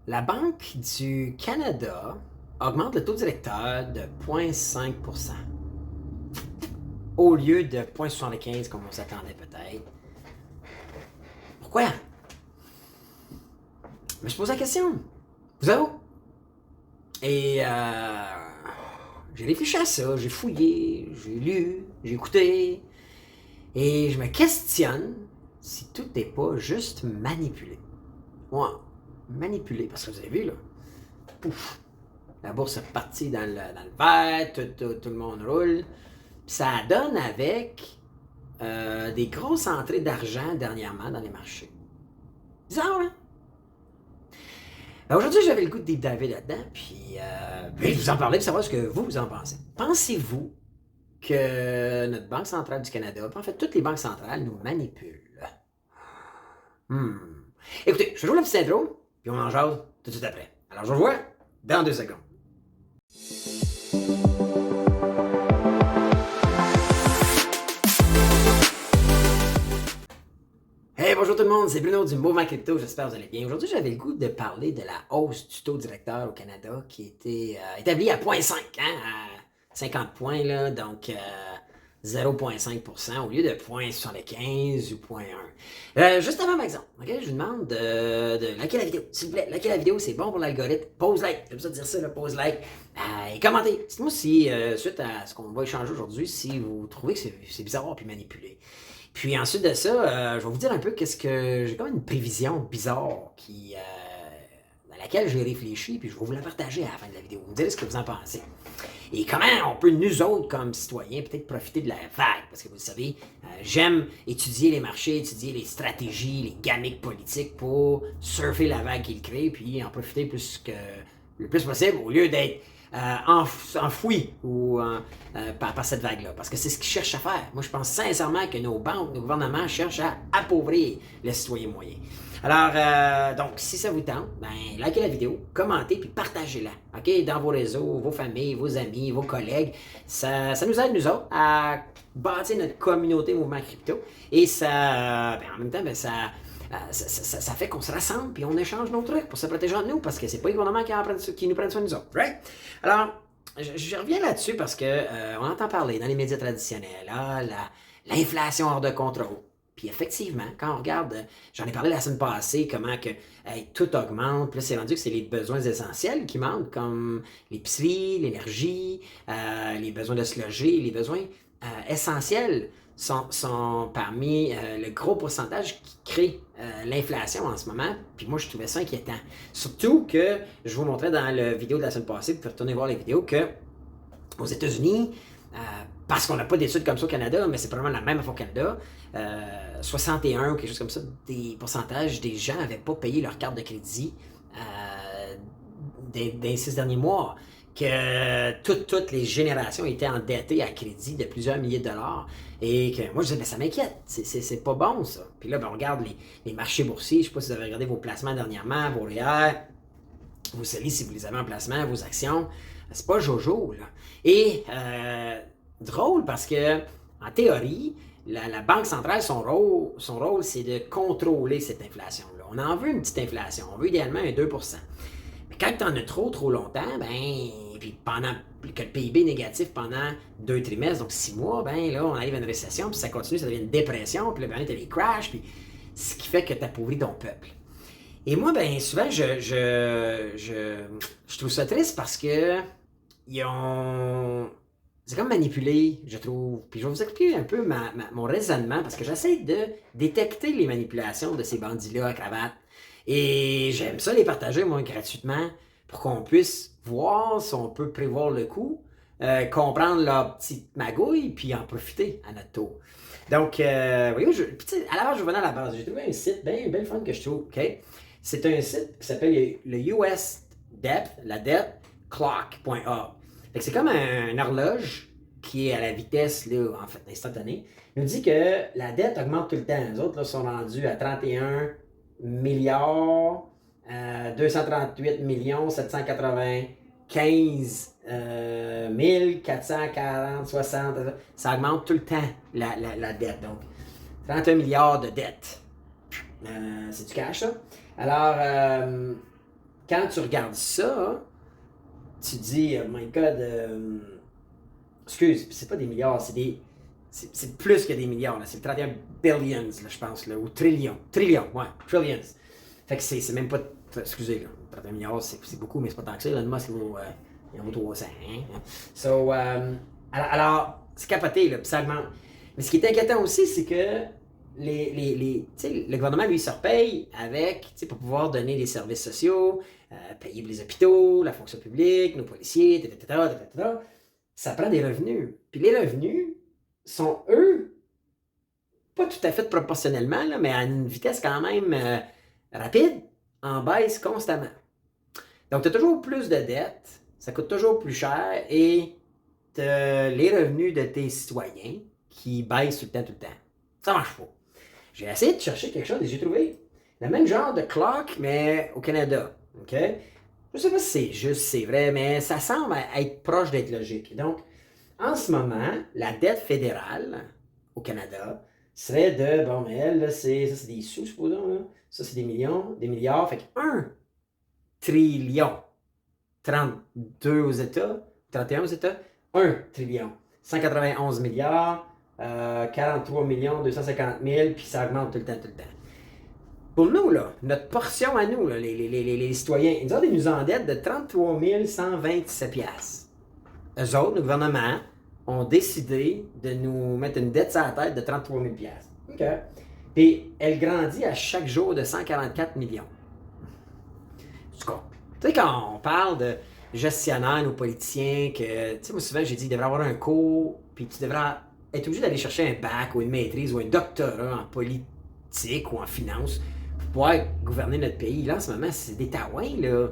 La Banque du Canada augmente le taux directeur de 0,5% au lieu de 0,75 comme on s'attendait peut-être. Pourquoi? Mais je pose la question. Vous avez? Et j'ai réfléchi à ça, j'ai fouillé, j'ai lu, j'ai écouté, et je me questionne si tout n'est pas juste manipulé. Ouais, manipulé, parce que vous avez vu, là, pouf, la bourse est partie dans le vert, tout le monde roule. Puis ça donne avec des grosses entrées d'argent dernièrement dans les marchés. Bizarre, hein? Aujourd'hui, j'avais le goût de deep diver là-dedans, puis je vous en parlais pour savoir ce que vous en pensez. Pensez-vous que notre Banque centrale du Canada, en fait, toutes les banques centrales nous manipulent? Écoutez, je joue la petite intro, puis on en jase tout de suite après. Alors, je vous revois dans 2 secondes. Hey, bonjour tout le monde, c'est Bruno du Mouvement Crypto, j'espère que vous allez bien. Aujourd'hui, j'avais le goût de parler de la hausse du taux directeur au Canada qui était établie à 0,5, à 50 points, là, donc 0,5% au lieu de 0,75 ou 0,1. Juste avant, par exemple, okay, je vous demande de liker la vidéo, s'il vous plaît. Liker la vidéo, c'est bon pour l'algorithme. Pose like, j'aime ça dire ça, là, pose like. Et commentez. Dites-moi si, suite à ce qu'on va échanger aujourd'hui, si vous trouvez que c'est bizarre puis manipulé. Puis ensuite de ça, je vais vous dire un peu qu'est-ce que j'ai comme une prévision bizarre à laquelle j'ai réfléchi, puis je vais vous la partager à la fin de la vidéo. Vous me direz ce que vous en pensez. Et comment on peut, nous autres, comme citoyens, peut-être profiter de la vague. Parce que vous le savez, j'aime étudier les marchés, étudier les stratégies, les gamiques politiques pour surfer la vague qu'ils créent, puis en profiter le plus possible, au lieu d'être enfoui par cette vague-là. Parce que c'est ce qu'ils cherchent à faire. Moi, je pense sincèrement que nos banques, nos gouvernements cherchent à appauvrir les citoyens moyens. Alors, donc, si ça vous tente, ben, likez la vidéo, commentez, puis partagez-la, OK? Dans vos réseaux, vos familles, vos amis, vos collègues. Ça nous aide, nous autres, à bâtir notre communauté Mouvement Crypto. Et ça, en même temps, ça fait qu'on se rassemble puis on échange nos trucs pour se protéger de nous parce que c'est pas les gouvernements qui nous prennent soin de nous autres, right? Alors, je reviens là-dessus parce que on entend parler dans les médias traditionnels, l'inflation hors de contrôle. Puis effectivement, quand on regarde, j'en ai parlé la semaine passée, comment que tout augmente, puis là c'est rendu que c'est les besoins essentiels qui manquent, comme l'épicerie, l'énergie, les besoins de se loger, les besoins essentiels sont parmi le gros pourcentage qui crée l'inflation en ce moment. Puis moi, je trouvais ça inquiétant. Surtout que je vous montrais dans la vidéo de la semaine passée, vous pouvez retourner voir les vidéos, que aux États-Unis, parce qu'on n'a pas d'études comme ça au Canada, mais c'est probablement la même affaire au Canada, 61 ou quelque chose comme ça, des pourcentages des gens n'avaient pas payé leur carte de crédit des 6 derniers mois. Que toutes les générations étaient endettées à crédit de plusieurs milliers de dollars. Et que moi, je disais, mais ça m'inquiète, c'est pas bon ça. Puis là, on regarde les marchés boursiers, je sais pas si vous avez regardé vos placements dernièrement, vos REER, vos CELI si vous les avez en placement, vos actions, c'est pas jojo, là. Et drôle parce que, en théorie, la Banque centrale, son rôle, c'est de contrôler cette inflation-là. On en veut une petite inflation, on veut idéalement un 2%. Mais quand tu en as trop longtemps, puis pendant que le PIB est négatif pendant 2 trimestres, donc 6 mois, là, on arrive à une récession, puis ça continue, ça devient une dépression, puis là, tu as des crashs, puis ce qui fait que tu appauvris ton peuple. Et moi, souvent, je trouve ça triste parce que c'est comme manipulé, je trouve. Puis je vais vous expliquer un peu mon raisonnement, parce que j'essaie de détecter les manipulations de ces bandits-là à cravate. Et j'aime ça les partager, moi, gratuitement, pour qu'on puisse voir si on peut prévoir le coup, comprendre leur petite magouille, puis en profiter à notre tour. Donc, voyez, à la base, je revenais à la base. J'ai trouvé un site bien fun que je trouve, OK? C'est un site qui s'appelle le US Debt, la dette, clock.org. C'est comme un horloge qui est à la vitesse, là, en fait, instantanée. Il nous dit que la dette augmente tout le temps. Les autres là, sont rendus à 31 milliards, 238 millions, 795 440, 60. Ça augmente tout le temps, la dette. Donc, 31 milliards de dettes. C'est du cash, ça. Alors, quand tu regardes ça, tu dis, oh my God, excuse, c'est pas des milliards, c'est plus que des milliards, là. C'est 31 billions, là, je pense, là, ou trillions. Trillions, ouais, trillions. Fait que c'est même pas, excusez, là, 31 milliards, c'est beaucoup, mais c'est pas tant que ça. Elon Musk, il en vaut 300. Hein? So, alors, c'est capoté, là, puis ça augmente. Mais ce qui est inquiétant aussi, c'est que le gouvernement, lui, se repaye avec, pour pouvoir donner des services sociaux, payer les hôpitaux, la fonction publique, nos policiers, etc. Ça prend des revenus. Puis les revenus sont, eux, pas tout à fait proportionnellement, là, mais à une vitesse quand même rapide, en baisse constamment. Donc, tu as toujours plus de dettes, ça coûte toujours plus cher et tu as les revenus de tes citoyens qui baissent tout le temps. Ça marche pas. J'ai essayé de chercher quelque chose et j'ai trouvé le même genre de clock, mais au Canada. OK? Je sais pas si c'est juste, c'est vrai, mais ça semble être proche d'être logique. Donc, en ce moment, la dette fédérale au Canada serait de, bon, mais elle, là, ça c'est des sous, supposons, là. Ça, c'est des millions, des milliards. Fait que 1 trillion. 32 aux États, 31 aux États, 1 trillion. 191 milliards, 43 millions 250 000, puis ça augmente tout le temps. Pour nous, là, notre portion à nous, là, les citoyens, ils nous endettent de 33 127 piastres. Eux autres, le gouvernement, ont décidé de nous mettre une dette sur la tête de 33 000 piastres. OK. Puis elle grandit à chaque jour de 144 millions. Tu sais, quand on parle de gestionnaires ou politiciens, que, tu sais, moi souvent j'ai dit, il devrait avoir un cours, puis tu devrais être obligé d'aller chercher un bac ou une maîtrise ou un doctorat en politique ou en finance pour pouvoir gouverner notre pays. Là, en ce moment, c'est des taouins, là.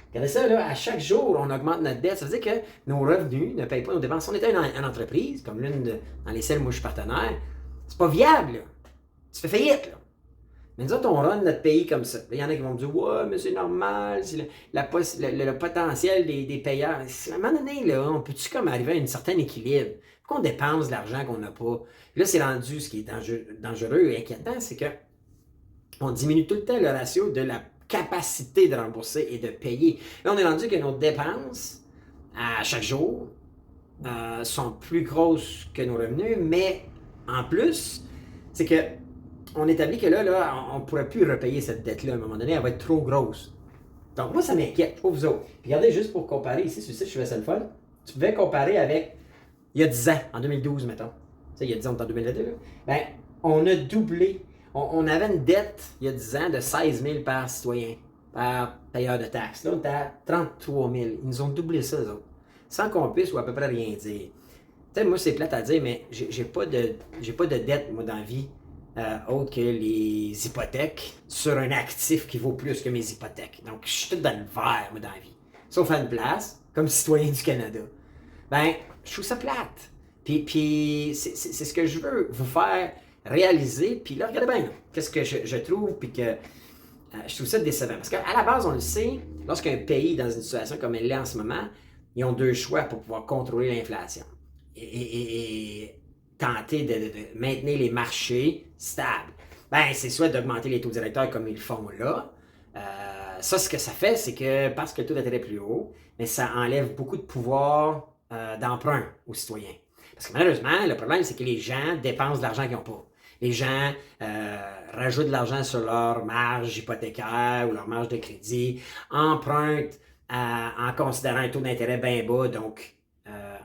Regardez ça, là, à chaque jour, on augmente notre dette. Ça veut dire que nos revenus ne payent pas nos dépenses. Si on était une entreprise, comme dans les celles où je suis partenaire, c'est pas viable, là. Tu fais faillite, là. Mais nous autres, on run notre pays comme ça. Il y en a qui vont me dire, ouais, mais c'est normal, c'est le potentiel des payeurs. À un moment donné, là, on peut-tu comme arriver à un certain équilibre? Pourquoi on dépense de l'argent qu'on n'a pas? Là, c'est rendu, ce qui est dangereux et inquiétant, c'est que on diminue tout le temps le ratio de la capacité de rembourser et de payer. Là, on est rendu que nos dépenses, à chaque jour, sont plus grosses que nos revenus, mais en plus, c'est que on établit que là, on ne pourrait plus repayer cette dette-là. À un moment donné, elle va être trop grosse. Donc, moi, ça m'inquiète, pas vous autres. Puis regardez, juste pour comparer ici, sur le site, je fais ça le fun. Tu pouvais comparer avec il y a 10 ans, en 2012, mettons. Tu sais, il y a 10 ans, en 2022. Là. Ben, on a doublé. On avait une dette, il y a 10 ans, de 16 000 par citoyen, par payeur de taxes. Là, on était à 33 000. Ils nous ont doublé ça, eux autres. Sans qu'on puisse ou à peu près rien dire. Tu sais, moi, c'est plate à dire, mais j'ai pas de dette, moi, dans la vie. Autre que les hypothèques sur un actif qui vaut plus que mes hypothèques. Donc, je suis tout dans le vert, moi, dans la vie. Sauf à une place, comme citoyen du Canada. Ben, je trouve ça plate. Puis c'est ce que je veux vous faire réaliser. Puis là, regardez bien, qu'est-ce que je trouve, puis que je trouve ça décevant. Parce qu'à la base, on le sait, lorsqu'un pays est dans une situation comme elle l'est en ce moment, ils ont deux choix pour pouvoir contrôler l'inflation. Et tenter de maintenir les marchés stables. Ben, c'est soit d'augmenter les taux directeurs comme ils le font là. Ça, ce que ça fait, c'est que parce que le taux d'intérêt est plus haut, mais ça enlève beaucoup de pouvoir d'emprunt aux citoyens. Parce que malheureusement, le problème, c'est que les gens dépensent de l'argent qu'ils n'ont pas. Les gens rajoutent de l'argent sur leur marge hypothécaire ou leur marge de crédit, empruntent en considérant un taux d'intérêt bien bas, donc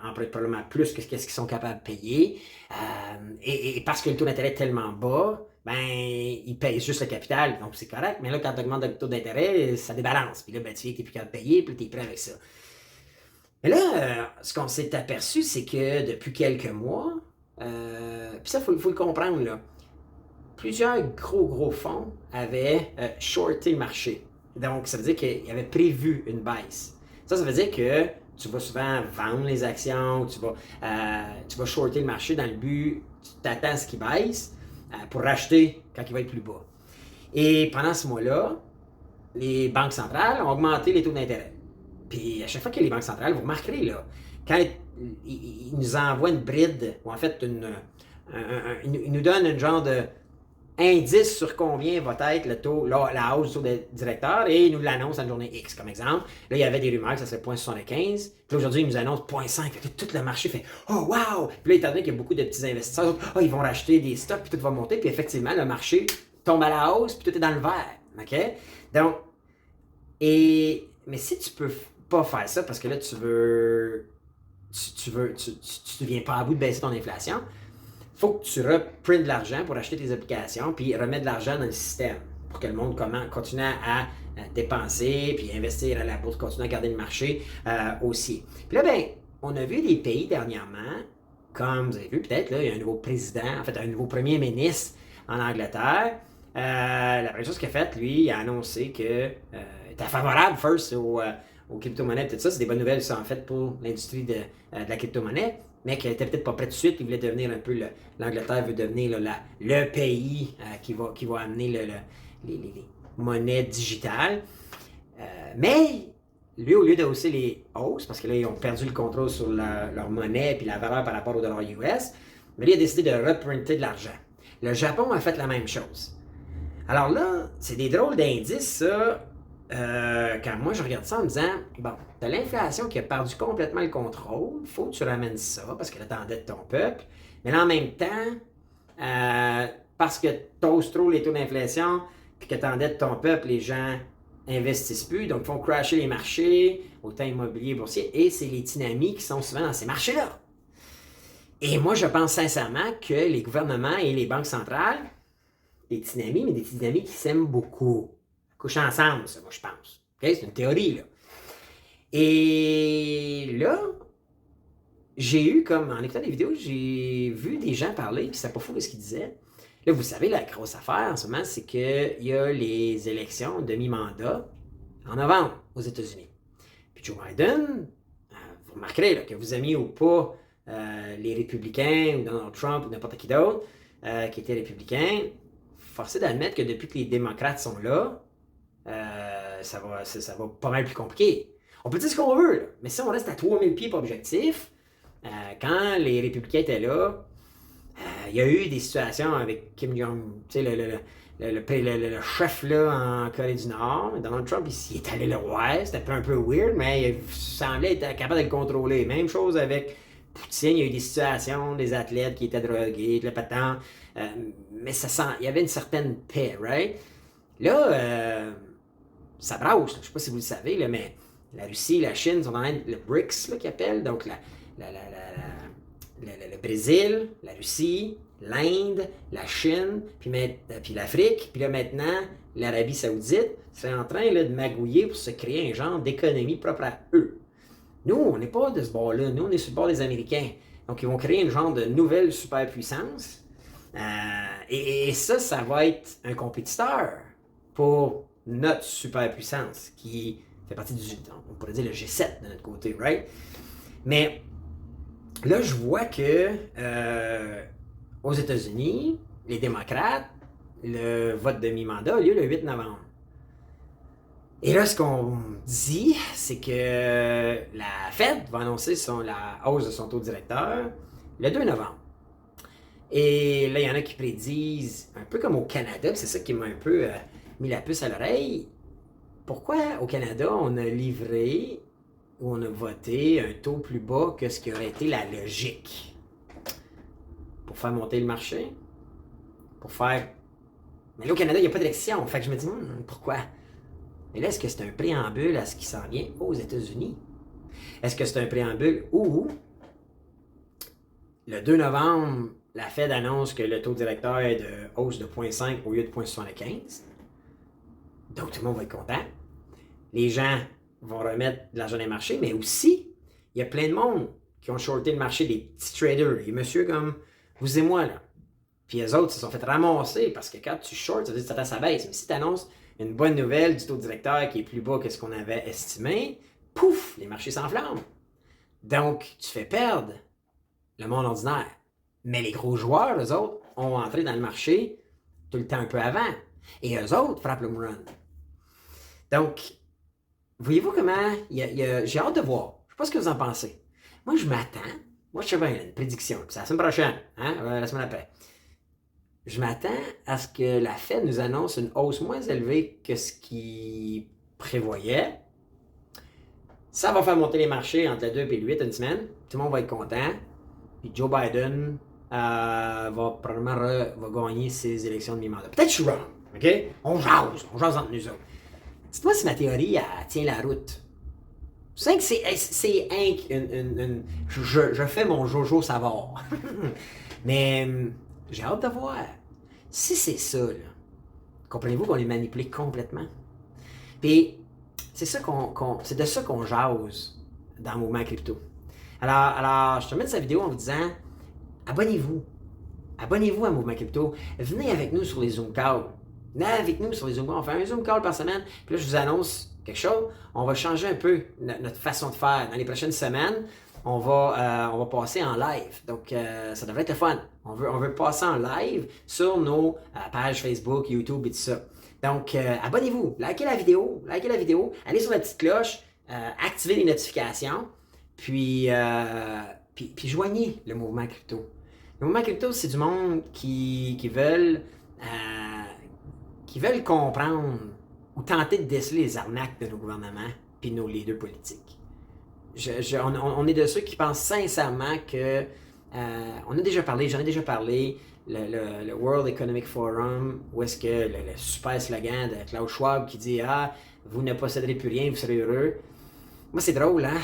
empruntent probablement plus que ce qu'ils sont capables de payer. Et parce que le taux d'intérêt est tellement bas, ben, ils payent juste le capital, donc c'est correct. Mais là, quand tu augmentes le taux d'intérêt, ça débalance. Puis là, ben, tu viens que tu n'es plus capable de payer, puis tu es prêt avec ça. Mais là, ce qu'on s'est aperçu, c'est que depuis quelques mois, puis ça, il faut le comprendre, là, plusieurs gros fonds avaient shorté le marché. Donc, ça veut dire qu'ils avaient prévu une baisse. Ça veut dire que tu vas souvent vendre les actions, tu vas shorter le marché dans le but, tu t'attends à ce qu'il baisse pour racheter quand il va être plus bas. Et pendant ce mois-là, les banques centrales ont augmenté les taux d'intérêt. Puis à chaque fois que les banques centrales, vous remarquerez, là, quand ils nous envoient une bride, ou en fait, ils nous donnent un genre de indice sur combien va être le taux, la hausse du taux directeur, et il nous l'annonce à une journée X, comme exemple. Là, il y avait des rumeurs que ça serait 0,75. Puis aujourd'hui, il nous annonce 0,5. Fait que tout le marché fait Oh, wow! Puis là, étant donné qu'il y a beaucoup de petits investisseurs, oh, ils vont racheter des stocks, puis tout va monter. Puis effectivement, le marché tombe à la hausse, puis tout est dans le vert. OK? Donc, mais si tu peux pas faire ça parce que là, tu viens pas à bout de baisser ton inflation, faut que tu reprintes de l'argent pour acheter tes applications puis remettre de l'argent dans le système pour que le monde continue à dépenser puis investir à la bourse, continuer à garder le marché aussi. Puis là, ben, on a vu des pays dernièrement, comme vous avez vu peut-être, là, il y a un nouveau président, en fait, un nouveau premier ministre en Angleterre. La première chose qu'il a faite, lui, il a annoncé qu'il était favorable first aux crypto-monnaies, tout ça. C'est des bonnes nouvelles, ça, en fait, pour l'industrie de la crypto-monnaie, mais qu'il n'était peut-être pas prêt tout de suite. Il voulait devenir un peu, l'Angleterre veut devenir le pays qui va amener les monnaies digitales. Mais lui, au lieu de hausser les hausses, parce que là, ils ont perdu le contrôle sur leur monnaie et la valeur par rapport au dollar US, mais lui, il a décidé de reprinter de l'argent. Le Japon a fait la même chose. Alors là, c'est des drôles d'indices, ça. Quand moi, je regarde ça en me disant, bon, t'as l'inflation qui a perdu complètement le contrôle, faut que tu ramènes ça, parce que là, t'endettes ton peuple. Mais là, en même temps, parce que t'oses trop les taux d'inflation, puis que t'endettes ton peuple, les gens investissent plus, donc font crasher les marchés, autant immobilier, boursier, et c'est les tsunamis qui sont souvent dans ces marchés-là. Et moi, je pense sincèrement que les gouvernements et les banques centrales, des tsunamis, mais des tsunamis qui s'aiment beaucoup, couchent ensemble, ça, moi, je pense. Okay? C'est une théorie, là. Et là, j'ai eu, comme en écoutant des vidéos, j'ai vu des gens parler, puis c'est pas fou de ce qu'ils disaient. Là, vous savez, la grosse affaire en ce moment, c'est qu'il y a les élections demi-mandat en novembre aux États-Unis. Puis Joe Biden, vous remarquerez là, que vous aimiez ou pas les républicains ou Donald Trump ou n'importe qui d'autre qui était républicain, forcé d'admettre que depuis que les démocrates sont là, ça va pas mal plus compliqué. On peut dire ce qu'on veut, là, mais si on reste à 3000 pieds pour objectif, quand les républicains étaient là, il y a eu des situations avec Kim Jong, tu sais, le chef là en Corée du Nord. Donald Trump, il est allé le voir, c'était un peu weird, mais il semblait être capable de le contrôler. Même chose avec Poutine, il y a eu des situations, des athlètes qui étaient drogués, le patent, mais il y avait une certaine paix, right? Là, ça brasse, je ne sais pas si vous le savez, là, mais la Russie, la Chine sont dans le BRICS qu'ils appellent, donc le Brésil, la Russie, l'Inde, la Chine, puis l'Afrique, puis là maintenant l'Arabie Saoudite, c'est en train là, de magouiller pour se créer un genre d'économie propre à eux. Nous, on n'est pas de ce bord-là, nous on est sur le bord des Américains. Donc ils vont créer un genre de nouvelle superpuissance. Et ça va être un compétiteur pour notre superpuissance qui fait partie on pourrait dire le G7 de notre côté, right? Mais là, je vois que aux États-Unis, les démocrates, le vote de mi-mandat a lieu le 8 novembre. Et là, ce qu'on dit, c'est que la Fed va annoncer la hausse de son taux directeur le 2 novembre. Et là, il y en a qui prédisent, un peu comme au Canada, c'est ça qui m'a un peu mis la puce à l'oreille. Pourquoi au Canada, on a livré ou on a voté un taux plus bas que ce qui aurait été la logique? Pour faire monter le marché? Pour faire... Mais là, au Canada, il n'y a pas d'élection. Fait que je me dis, pourquoi? Mais là, est-ce que c'est un préambule à ce qui s'en vient aux États-Unis? Est-ce que c'est un préambule où, le 2 novembre, la Fed annonce que le taux directeur est de hausse de 0,5 au lieu de 0,75? Donc, tout le monde va être content. Les gens vont remettre de l'argent dans les marchés, mais aussi, il y a plein de monde qui ont shorté le marché, des petits traders, des messieurs comme vous et moi, là. Puis les autres se sont fait ramasser parce que quand tu shorts, ça veut dire que ça baisse. Mais si tu annonces une bonne nouvelle du taux directeur qui est plus bas que ce qu'on avait estimé, pouf, les marchés s'enflamment. Donc, tu fais perdre le monde ordinaire. Mais les gros joueurs, eux autres, ont entré dans le marché tout le temps un peu avant. Et eux autres frappent le home run. Donc, voyez-vous comment... j'ai hâte de voir. Je ne sais pas ce que vous en pensez. Moi, je m'attends. Moi, je sais bien, une prédiction. C'est la semaine prochaine, hein? La semaine après. je m'attends à ce que la Fed nous annonce une hausse moins élevée que ce qu'il prévoyait. Ça va faire monter les marchés entre le 2 et le 8 une semaine. Tout le monde va être content. Puis Joe Biden va probablement va gagner ses élections de mi-mandat. Peut-être que je suis wrong, OK? On jase entre nous autres. Dites-moi si ma théorie tient la route. C'est je fais mon Jojo Savard. Mais j'ai hâte de voir. Si c'est ça, là, comprenez-vous qu'on est manipulé complètement. Puis, c'est de ça qu'on jase dans le mouvement crypto. Alors, je termine cette vidéo en vous disant, abonnez-vous. Abonnez-vous à Mouvement Crypto. Venez avec nous sur les Zoom calls. Venez avec nous sur les Zoom calls. On fait un Zoom call par semaine. Puis là, je vous annonce quelque chose. On va changer un peu notre façon de faire. Dans les prochaines semaines, on va passer en live. Donc, ça devrait être le fun. On veut passer en live sur nos pages Facebook, YouTube et tout ça. Donc, abonnez-vous. Likez la vidéo. Allez sur la petite cloche. Activez les notifications. Puis joignez le mouvement crypto. Le mouvement crypto, c'est du monde qui veulent comprendre ou tenter de déceler les arnaques de nos gouvernements et nos leaders politiques. On est de ceux qui pensent sincèrement que j'en ai déjà parlé, le World Economic Forum, où est-ce que le super slogan de Klaus Schwab qui dit « Ah, vous ne posséderez plus rien, vous serez heureux ». Moi, c'est drôle, hein?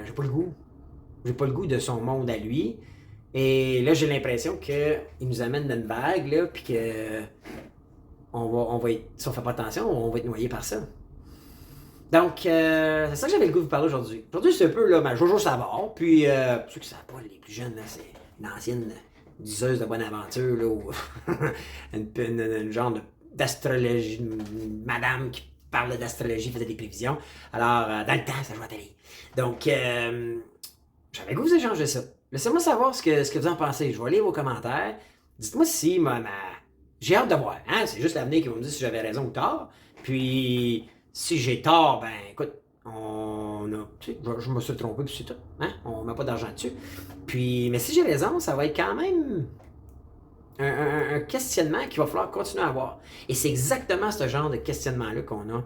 J'ai pas le goût. J'ai pas le goût de son monde à lui. Et là, j'ai l'impression qu'il nous amène dans une vague, là, puis que on va être, si on fait pas attention, on va être noyé par ça. Donc, c'est ça que j'avais le goût de vous parler aujourd'hui. Aujourd'hui, c'est un peu là, ma Jojo Savard. Puis, pour ceux qui ne savent pas, les plus jeunes, là, c'est une ancienne diseuse de bonne aventure, là, ou une genre d'astrologie, une madame qui parle d'astrologie, faisait des prévisions. Alors, dans le temps, ça jouait à la télé. Donc, j'avais le goût de vous échanger ça. Laissez-moi savoir ce que vous en pensez. Je vais lire vos commentaires. Dites-moi si j'ai hâte de voir. Hein? C'est juste l'avenir qui va me dire si j'avais raison ou tort. Puis, si j'ai tort, ben écoute, je me suis trompé, puis c'est tout. Hein? On met pas d'argent dessus. Puis, mais si j'ai raison, ça va être quand même un questionnement qu'il va falloir continuer à avoir. Et c'est exactement ce genre de questionnement-là qu'on a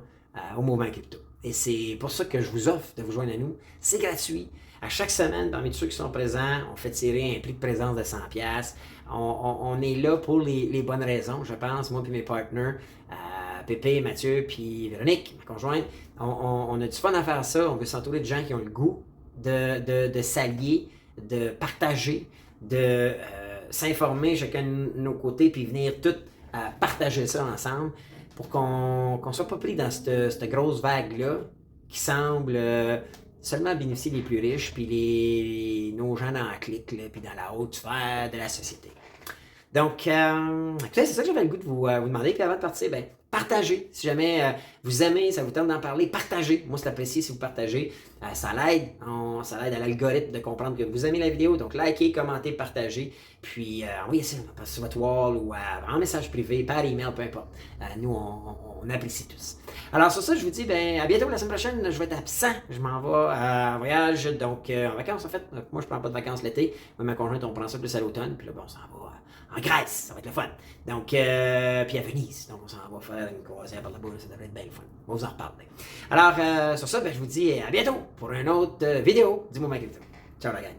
au mouvement crypto. Et c'est pour ça que je vous offre de vous joindre à nous. C'est gratuit. À chaque semaine, parmi ceux qui sont présents, on fait tirer un prix de présence de 100$. On est là pour les bonnes raisons, je pense, moi et mes partenaires, Pépé, Mathieu, puis Véronique, ma conjointe. On a du fun à faire ça. On veut s'entourer de gens qui ont le goût de s'allier, de partager, de s'informer chacun de nos côtés, puis venir tous partager ça ensemble pour qu'on ne soit pas pris dans cette grosse vague-là qui semble seulement bénéficier des plus riches, puis nos gens dans la clique, puis dans la haute sphère de la société. Donc, c'est ça que j'avais le goût de vous demander. Puis avant de partir, ben, partagez. Si jamais vous aimez, ça vous tente d'en parler, partagez. Moi, c'est apprécié si vous partagez. Ça l'aide à l'algorithme de comprendre que vous aimez la vidéo. Donc, likez, commentez, partagez. Puis, envoyez ça sur votre wall ou en message privé, par email, peu importe. Nous, on apprécie tous. Alors, sur ça, je vous dis, ben, à bientôt la semaine prochaine. Je vais être absent. Je m'en vais en voyage. Donc, en vacances, en fait. Moi, je ne prends pas de vacances l'été. Moi, ma conjointe, on prend ça plus à l'automne. Puis là, bon, on s'en va en Grèce, ça va être le fun. Donc, puis à Venise, donc on s'en va faire une croisière par là-bas, ça devrait être bien le fun. On va vous en reparler. Alors, sur ça, ben, je vous dis à bientôt pour une autre vidéo du Mouvement Crypto. Ciao la gang!